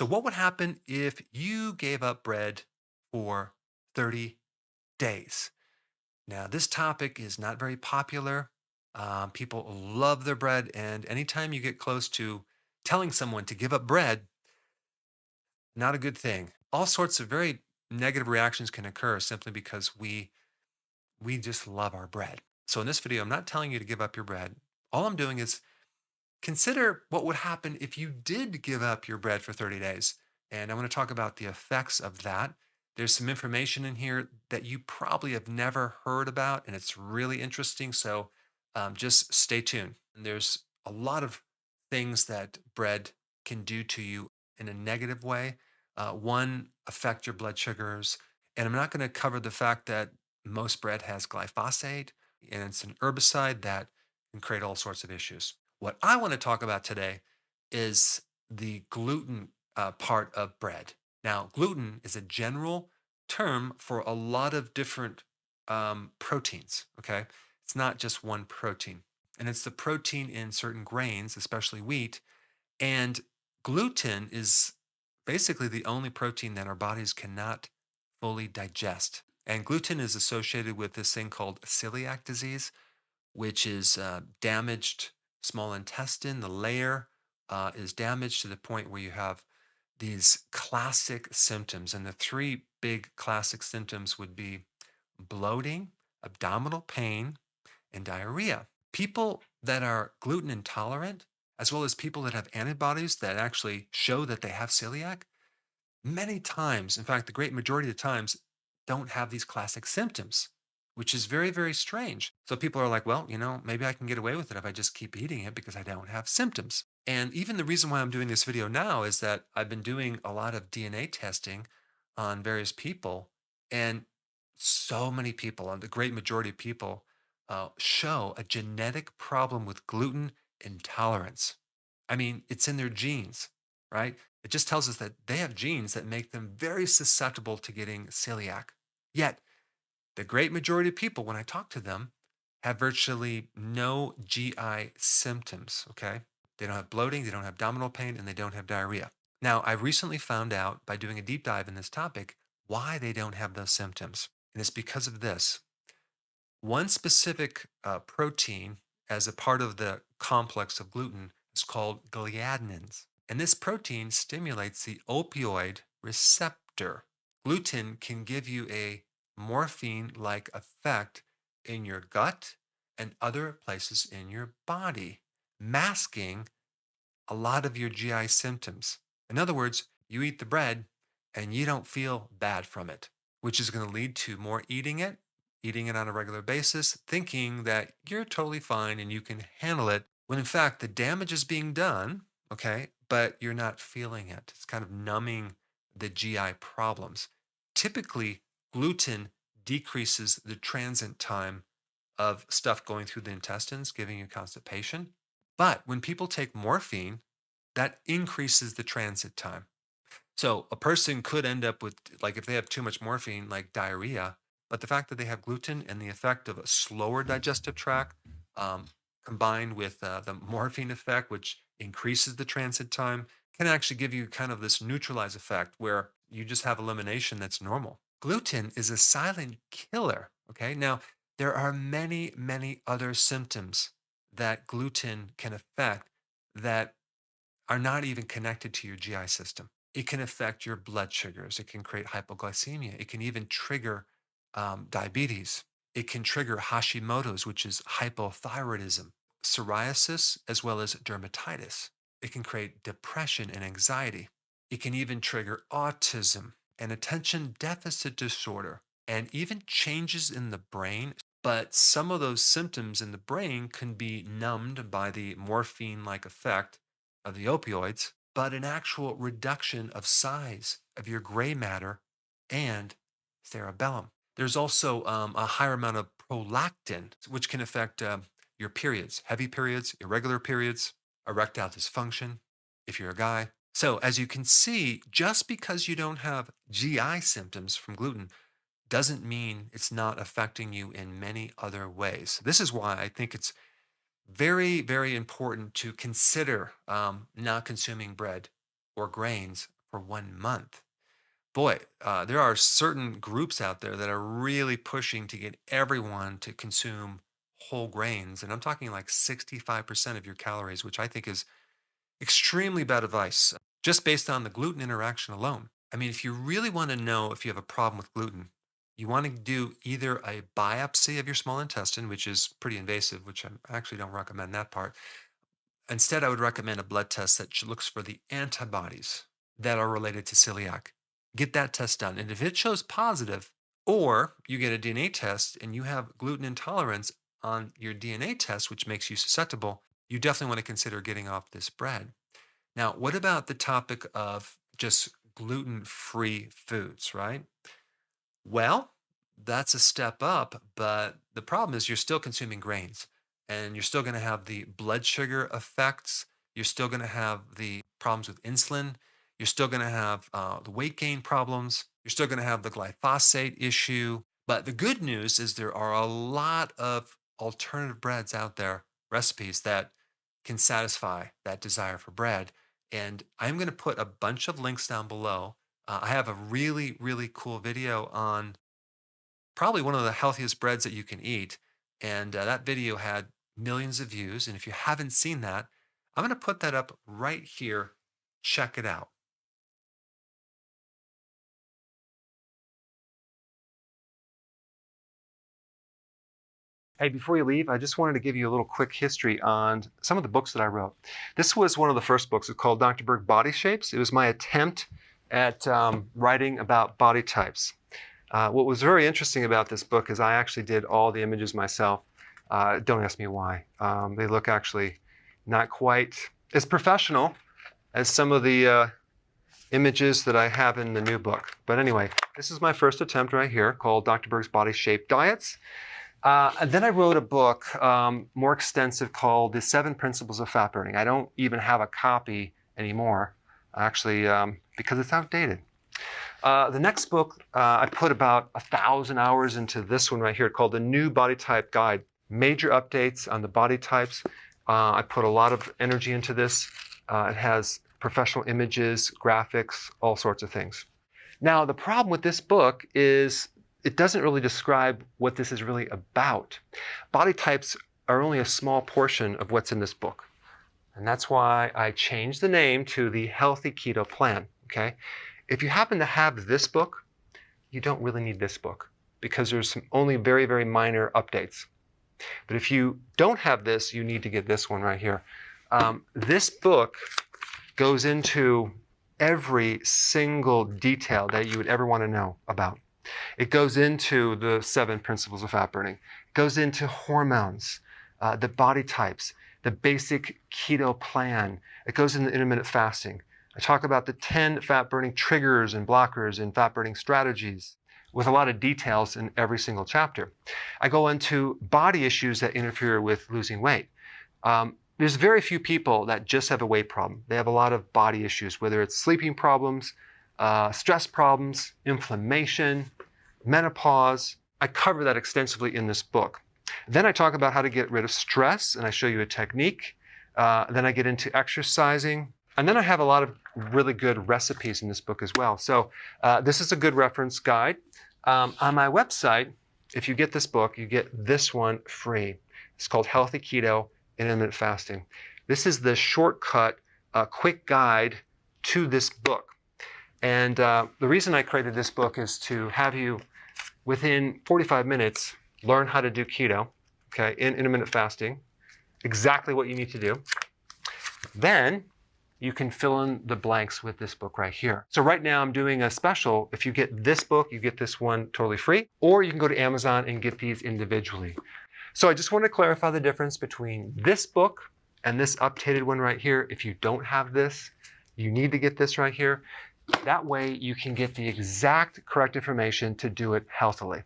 So, what would happen if you gave up bread for 30 days? Now, this topic is not very popular. People love their bread, and anytime you get close to telling someone to give up bread, not a good thing. All sorts of very negative reactions can occur simply because we just love our bread. So in this video, I'm not telling you to give up your bread. All I'm doing is consider what would happen if you did give up your bread for 30 days. And I want to talk about the effects of that. There's some information in here that you probably have never heard about, and it's really interesting. So just stay tuned. And there's a lot of things that bread can do to you in a negative way. One, affect your blood sugars. And I'm not going to cover the fact that most bread has glyphosate, and it's an herbicide that can create all sorts of issues. What I want to talk about today is the gluten part of bread. Now, gluten is a general term for a lot of different proteins, okay? It's not just one protein. And it's the protein in certain grains, especially wheat. And gluten is basically the only protein that our bodies cannot fully digest. And gluten is associated with this thing called celiac disease, which is damaged small intestine. The layer is damaged to the point where you have these classic symptoms. And the three big classic symptoms would be bloating, abdominal pain, and diarrhea. People that are gluten intolerant, as well as people that have antibodies that actually show that they have celiac, many times, in fact, the great majority of the times, don't have these classic symptoms, which is very, very strange. So people are like, well, maybe I can get away with it if I just keep eating it because I don't have symptoms. And even the reason why I'm doing this video now is that I've been doing a lot of DNA testing on various people, and so many people, and the great majority of people, show a genetic problem with gluten intolerance. I mean, it's in their genes, right? It just tells us that they have genes that make them very susceptible to getting celiac. Yet, the great majority of people, when I talk to them, have virtually no GI symptoms, okay? They don't have bloating, they don't have abdominal pain, and they don't have diarrhea. Now, I recently found out by doing a deep dive in this topic why they don't have those symptoms. And it's because of this. One specific protein, as a part of the complex of gluten, is called gliadinins. And this protein stimulates the opioid receptor. Gluten can give you a morphine like effect in your gut and other places in your body, masking a lot of your GI symptoms. In other words, you eat the bread and you don't feel bad from it, which is going to lead to more eating it on a regular basis, thinking that you're totally fine and you can handle it, when in fact the damage is being done, okay, but you're not feeling it. It's kind of numbing the GI problems. Typically, gluten decreases the transit time of stuff going through the intestines, giving you constipation. But when people take morphine, that increases the transit time. So a person could end up with, like, if they have too much morphine, like diarrhea, but the fact that they have gluten and the effect of a slower digestive tract, um, combined with the morphine effect, which increases the transit time, can actually give you kind of this neutralize effect where you just have elimination that's normal. Gluten is a silent killer. Okay. Now, there are many, many other symptoms that gluten can affect that are not even connected to your GI system. It can affect your blood sugars. It can create hypoglycemia. It can even trigger diabetes. It can trigger Hashimoto's, which is hypothyroidism, psoriasis, as well as dermatitis. It can create depression and anxiety. It can even trigger autism and attention deficit disorder, and even changes in the brain. But some of those symptoms in the brain can be numbed by the morphine like effect of the opioids, but an actual reduction of size of your gray matter and cerebellum. There's also a higher amount of prolactin, which can affect your periods, heavy periods, irregular periods, erectile dysfunction, if you're a guy. So, as you can see, just because you don't have GI symptoms from gluten doesn't mean it's not affecting you in many other ways. This is why I think it's very, very important to consider not consuming bread or grains for 1 month. Boy, there are certain groups out there that are really pushing to get everyone to consume whole grains. And I'm talking like 65% of your calories, which I think is extremely bad advice just based on the gluten interaction alone. I mean, if you really want to know if you have a problem with gluten, you want to do either a biopsy of your small intestine, which is pretty invasive, which I actually don't recommend that part. Instead, I would recommend a blood test that looks for the antibodies that are related to celiac. Get that test done. And if it shows positive, or you get a DNA test and you have gluten intolerance on your DNA test, which makes you susceptible, you definitely want to consider getting off this bread. Now, what about the topic of just gluten-free foods, right? Well, that's a step up, but the problem is you're still consuming grains and you're still going to have the blood sugar effects. You're still going to have the problems with insulin. You're still going to have the weight gain problems. You're still going to have the glyphosate issue. But the good news is there are a lot of alternative breads out there, recipes that can satisfy that desire for bread. And I'm going to put a bunch of links down below. I have a really, really cool video on probably one of the healthiest breads that you can eat. And that video had millions of views. And if you haven't seen that, I'm going to put that up right here. Check it out. Hey, before you leave, I just wanted to give you a little quick history on some of the books that I wrote. This was one of the first books. It's called Dr. Berg Body Shapes. It was my attempt at writing about body types. What was very interesting about this book is I actually did all the images myself. Don't ask me why. They look actually not quite as professional as some of the images that I have in the new book. But anyway, this is my first attempt right here called Dr. Berg's Body Shape Diets. And then I wrote a book more extensive called The 7 Principles of Fat Burning. I don't even have a copy anymore, actually, because it's outdated. The next book, I put about 1,000 hours into this one right here called The New Body Type Guide. Major updates on the body types. I put a lot of energy into this. It has professional images, graphics, all sorts of things. Now, the problem with this book is it doesn't really describe what this is really about. Body types are only a small portion of what's in this book. And that's why I changed the name to the Healthy Keto Plan, okay? If you happen to have this book, you don't really need this book because there's only very, very minor updates. But if you don't have this, you need to get this one right here. This book goes into every single detail that you would ever want to know about. It goes into the 7 principles of fat burning. It goes into hormones, the body types, the basic keto plan. It goes into intermittent fasting. I talk about the 10 fat burning triggers and blockers and fat burning strategies with a lot of details in every single chapter. I go into body issues that interfere with losing weight. There's very few people that just have a weight problem. They have a lot of body issues, whether it's sleeping problems, stress problems, inflammation, menopause. I cover that extensively in this book. Then I talk about how to get rid of stress, and I show you a technique. Then I get into exercising. And then I have a lot of really good recipes in this book as well. So this is a good reference guide. On my website, if you get this book, you get this one free. It's called Healthy Keto Intermittent Fasting. This is the shortcut, quick guide to this book. And the reason I created this book is to have you, within 45 minutes, learn how to do keto, okay, in intermittent fasting, exactly what you need to do. Then you can fill in the blanks with this book right here. So right now I'm doing a special. If you get this book, you get this one totally free, or you can go to Amazon and get these individually. So I just want to clarify the difference between this book and this updated one right here. If you don't have this, you need to get this right here. That way you can get the exact correct information to do it healthily.